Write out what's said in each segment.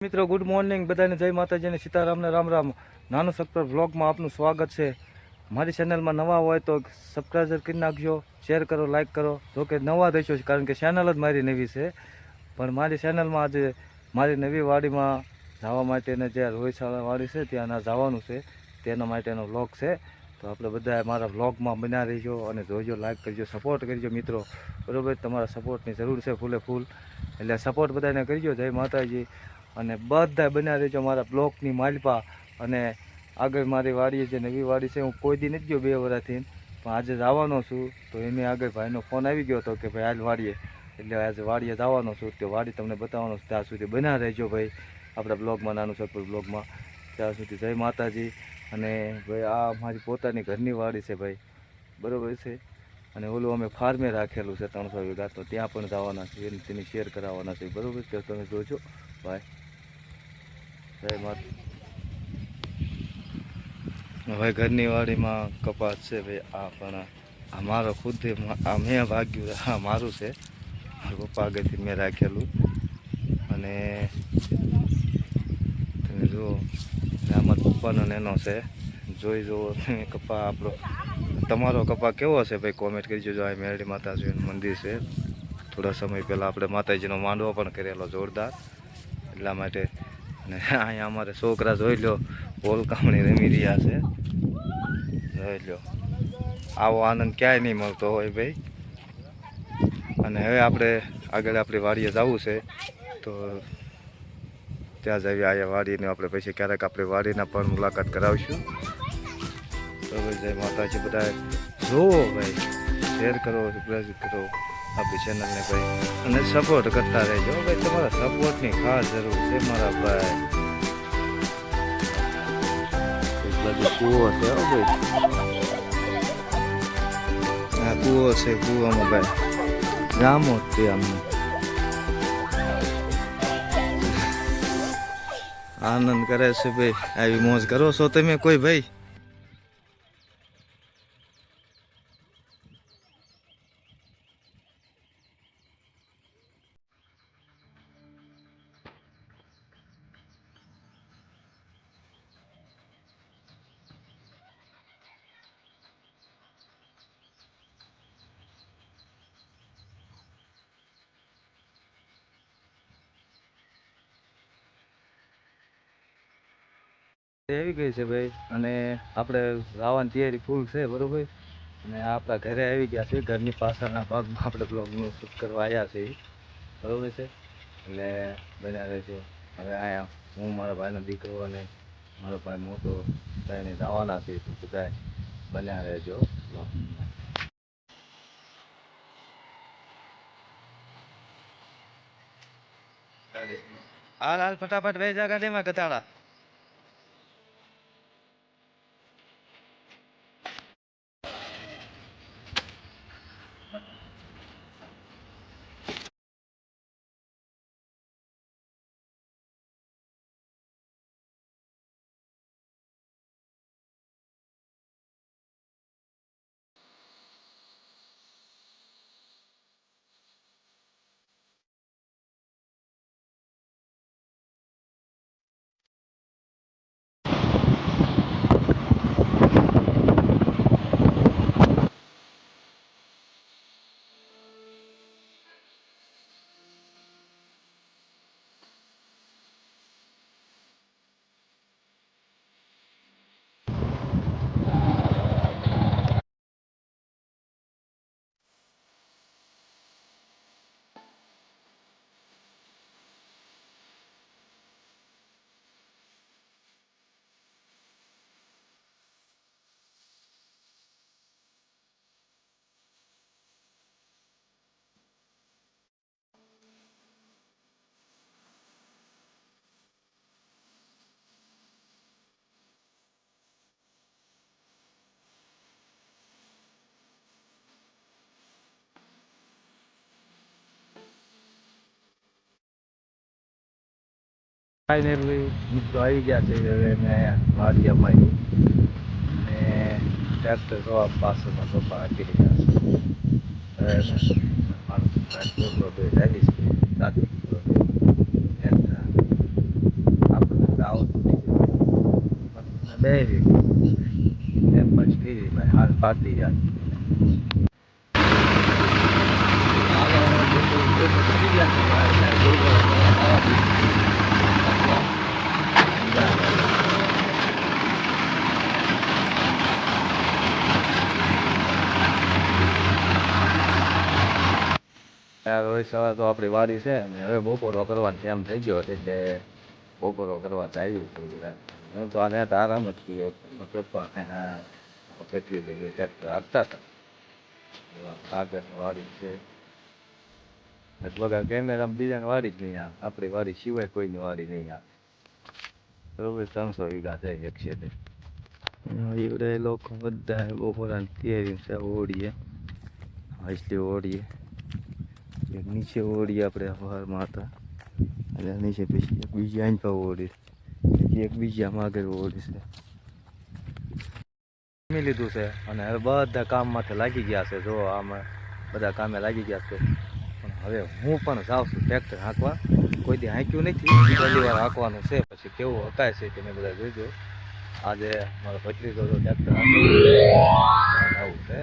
મિત્રો good morning બધાને જય માતાજી અને સીતારામને રામ રામ. નાનું સક્કર વ્લોગમાં આપનું સ્વાગત છે. મારી ચેનલમાં નવા હોય તો સબસ્ક્રાઈબ કરી નાખજો, શેર કરો, લાઇક કરો. જો કે નવા દઈશો કારણ કે ચેનલ જ મારી નવી છે, પણ મારી ચેનલમાં આજે મારી નવી વાડીમાં જવા માટેને જે રોહિશાળા વાડી છે ત્યાં જવાનું છે, તેના માટેનો વ્લોગ છે. તો આપણે બધા મારા વ્લોગમાં બન્યા રહીજો અને જોઈજો, લાઇક કરજો, સપોર્ટ કરજો મિત્રો. બરાબર, તમારા સપોર્ટની જરૂર છે ફૂલે ફૂલ, એટલે સપોર્ટ બધાને કરજો. જય માતાજી. અને બધા બન્યા રહેજો મારા બ્લોકની માલપા. અને આગળ મારી વાડીએ જે નવી વાડી છે, હું કોઈ દી નથી ગયો 2 વર્ષથી, પણ આજે જવાનો છું. તો એની આગળ ભાઈનો ફોન આવી ગયો હતો કે ભાઈ હાલ વાડીએ, એટલે આજે વાડીએ જવાનો છું. તો વાડી તમને બતાવવાનો છું, ત્યાં સુધી બન્યા રહેજો ભાઈ આપણા બ્લોગમાં, નાનું સપોર બ્લોગમાં. ત્યાં સુધી જય માતાજી. અને ભાઈ આ મારી પોતાની ઘરની વાડી છે ભાઈ, બરાબર છે. અને ઓલું અમે ફાર્મે રાખેલું છે 300 વીઘા, તો ત્યાં પણ જવાના છે, તેની શેર કરાવવાના છે, બરાબર. તો તમે જોજો ભાઈ. જય માતા. ભાઈ ઘરની વાડીમાં કપાસ છે ભાઈ. આ પણ આ મારો ખુદ આ મેં ભાગ્યું, હા મારું છે, મારા પપ્પા આગળથી મેં રાખેલું. અને તમે જુઓ આમાં પપ્પાનો એનો છે, જોઈ જુઓ તમે કપા આપણો. તમારો કપા કેવો હશે ભાઈ કોમેન્ટ કરી જો. આ મેરડી માતાજીનું મંદિર છે. થોડા સમય પહેલાં આપણે માતાજીનો માંડવો પણ કરેલો જોરદાર, એટલા માટે. અને અહીંયા અમારે છોકરા જોઈ લો ઓલકામણી રમી રહ્યા છે, જોઈ લો. આવો આનંદ ક્યાંય નહીં મળતો હોય ભાઈ. અને હવે આપણે આગળ આપણી વાડીએ જવું છે, તો ત્યાં જઈએ અહીંયા વાડીને આપણે પછી ક્યારેક આપણી વાડીના પણ મુલાકાત કરાવીશું. તો જય માતાજી. બધા જોવો ભાઈ, શેર કરો, સબસ્ક્રાઈબ કરો આપણી ચેનલને ભાઈ, અને સપોર્ટ કરતા રહેજો ભાઈ. તમારા સપોર્ટની ખાસ જરૂર છે મારા ભાઈ. બાજુ કૂવો છે ભાઈ, હા કૂવો છે, કૂવામાં ભાઈ જામો જ છે અમને. આનંદ કરે છે ભાઈ, આવી મોજ કરો છો તમે કોઈ ભાઈ? આવી ગઈ છે ભાઈ, અને આપણે લાવવાની તૈયારી ફૂલ છે, બરોબર. અને આપણા ઘરે આવી ગયા છે, ઘરની પાછળના ભાગમાં આપણે બ્લોગનું શૂટ કરવા આવ્યા છીએ, બરોબર છે. એટલે બન્યા રહેજો. હવે અહીંયા હું, મારા ભાઈનો દીકરો અને મારો ભાઈ મોટો થઈને જવાના છે, તો બધા બન્યા રહેજો. હાલ હાલ ફટાફટ વે જા ગાડીમાં કતાડા. ફાઇનલી મિત્રો આવી ગયા છે. હવે મેં વાડી અમારી, અને ટ્રેક્ટર જોવા પાછળમાં પપ્પા આપી રહ્યા છે. મારો છોકરો બે ડાયરી છે, દાદી બેરી એમ જ ફીરી ભાઈ હાલ પાતી યાર રોહિત સવાર તો આપણી વાડી છે ને હવે બપોરો કરવાનું છે એમ થઈ ગયો એટલે બપોરો કરવા આવ્યું છું હું તો આને આરામ જ કર્યો પપ્પા ફેક્ટરી લઈ ટ્રેક્ટર આપતા હતા આગળની વાડી છે વગર કેમેરામાં બીજાની વાડી જ નહીં આવે આપણી વાડી સિવાય કોઈની વાડી નહીં આવે બરોબર 300 વીઘા છે એક છે તે ઈવડે લોકો બધા બપોરાની તૈયારી છે ઓળીએ હાઈસલી ઓળીએ એક નીચે ઓળી આપણે સવારમાં હતા અને નીચે પછી બીજી આઈન પર ઓળી એક બીજી આમ આગળ ઓળી છે જમી લીધું છે અને હવે બધા કામમાંથી લાગી ગયા છે જો આમાં બધા કામે લાગી ગયા છે પણ હવે હું પણ જાઉં છું ટ્રેક્ટર હાંકવા કોઈ દી હાંક્યું નથી પહેલી વાર હાંકવાનું છે પછી કેવું હકાય છે તમે બધા જોઈજો આજે મારો ભત્રીજો ટ્રેક્ટર આવું છે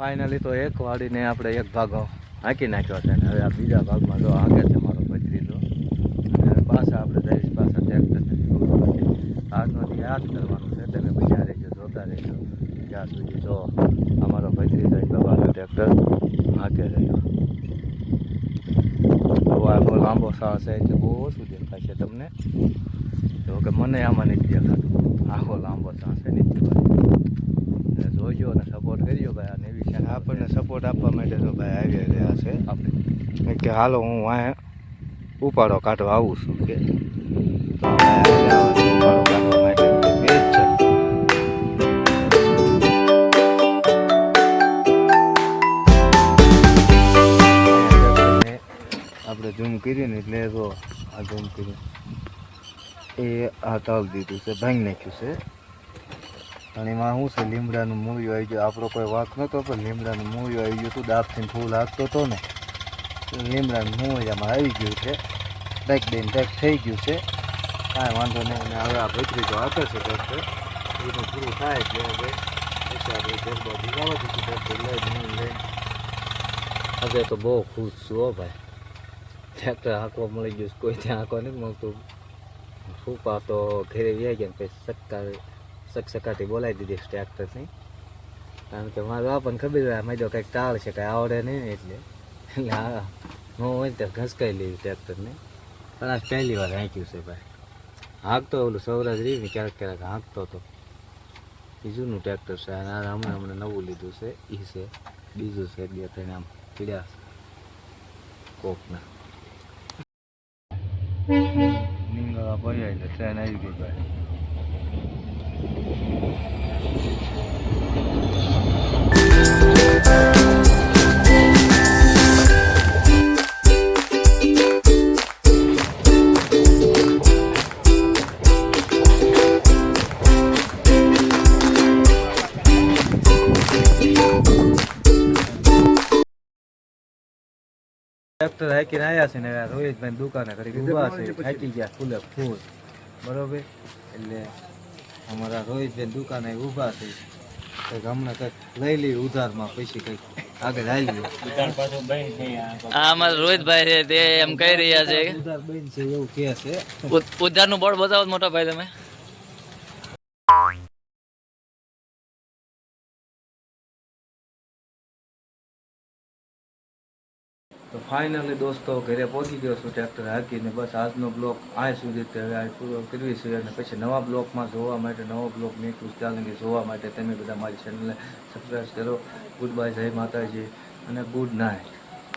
ફાઇનલી તો એક વાડીને આપણે એક ભાગ હાંકી નાખ્યો છે ને હવે આ બીજા ભાગમાં જો હાંકે છે મારો ભત્રીજો અને પાછા આપણે જઈશ પાછા ટ્રેક્ટર આજનો યાદ કરવાનું છે તમે બીજા રહેજો જોતા રહેજો ત્યાં સુધી જો અમારો ભત્રીજો એટલો પાછો ટ્રેક્ટર હાંકે રહ્યો હવે આખો લાંબો સાહ છે એટલે બહુ ઓછું દેખાય છે તમને જો કે મને આમાં નથી દેખાતું આખો લાંબો સાહ છે ને જોજો અને સપોર્ટ કરજો ભાઈ આ નેવી ચેનલ આપણને સપોર્ટ આપવા માટે તો ભાઈ આવી રહ્યા છે આપણે કે હાલો હું વાંહે ઉપાડો કાઢવા આવું છું કે ઉપાડો કાઢવા માટે બે જ છે આપણે ઝૂમ કરીને એટલે તો આ ઝૂમ કરી એ આ તાલ દીધું છે ભાંગી નાખ્યું છે અને એમાં શું છે લીમડાનું મૂળિયું આવી ગયું આપણો કોઈ વાંક નહોતો પણ લીમડાનું મૂળિયું આવી ગયું હતું દાબથી ફૂલ હાંકતો હતો ને લીમડાનું મૂળિયામાં આવી ગયું છે ટેક દઈને ટેક થઈ ગયું છે કાંઈ વાંધો નહીં અને હવે આ ભત્રીજો આપે છે ટ્રેક્ટર એનું પૂરું થાય એટલે હવે પછી આપણે ગરબા ભીગાવા દીધું ટ્રેક્ટર લઈ હવે તો બહુ ખુશ છું હો ભાઈ ટ્રેક્ટર હાંકવા મળી ગયું કોઈ ત્યાં હાંકવા નથી મળતું ફૂપા તો ઘરે વ્યા ગયા પછી સકસકાટી બોલાવી દીધી ટ્રેક્ટરની કારણ કે મારું આપણને ખબર હોય મેં જો કંઈક ટાળ છે કંઈ આવડે નહીં ને એટલે હા ન હોય ત્યારે ઘસકાઈ લેવી ટ્રેક્ટરને પણ આ પહેલી વાર હાંક્યું છે ભાઈ હાંકતો ઓલું સૌરાજ રહી ને ક્યારેક ક્યારેક હાંકતો હતો એ જૂનું ટ્રેક્ટર છે અને હમણાં નવું લીધું છે એ છે બીજું છે બે ત્રણ આમ પીડ્યા કોકના જોઈ લે ટ્રેન આવી ગઈ ભાઈ. ટ્રેક્ટર હાકીને આવ્યા છે ને હવે રોહિતભાઈ દુકાને કરી ઊભા છે, થાકી ગયા ફૂલે ફૂલ બરોબર. એટલે અમારા રોહિતભાઈ દુકાને ઊભા છે, કંઈક હમણાં કંઈક લઈ લઈએ ઉધારમાં, પછી કંઈક આગળ હાલીએ. આ અમારા રોહિતભાઈ છે તે એમ કહી રહ્યા છે કે ઉધાર બન છે એવું કહે છે. ઉધારનું બોર્ડ બતાવો મોટા ભાઈ તમે. તો ફાઇનલી દોસ્તો ઘરે પહોંચી ગયો છું ટ્રેક્ટર હાકીને. બસ આજનો બ્લોગ આ સુધી હવે આ પૂરો કરવી છે, અને પછી નવા બ્લોગમાં જોવા માટે નવો બ્લોગ મેકું ચાલેંગે જોવા માટે તમે બધા મારી ચેનલને સબસ્ક્રાઈબ કરો. ગુડ બાય, જય માતાજી અને ગુડ નાઇટ.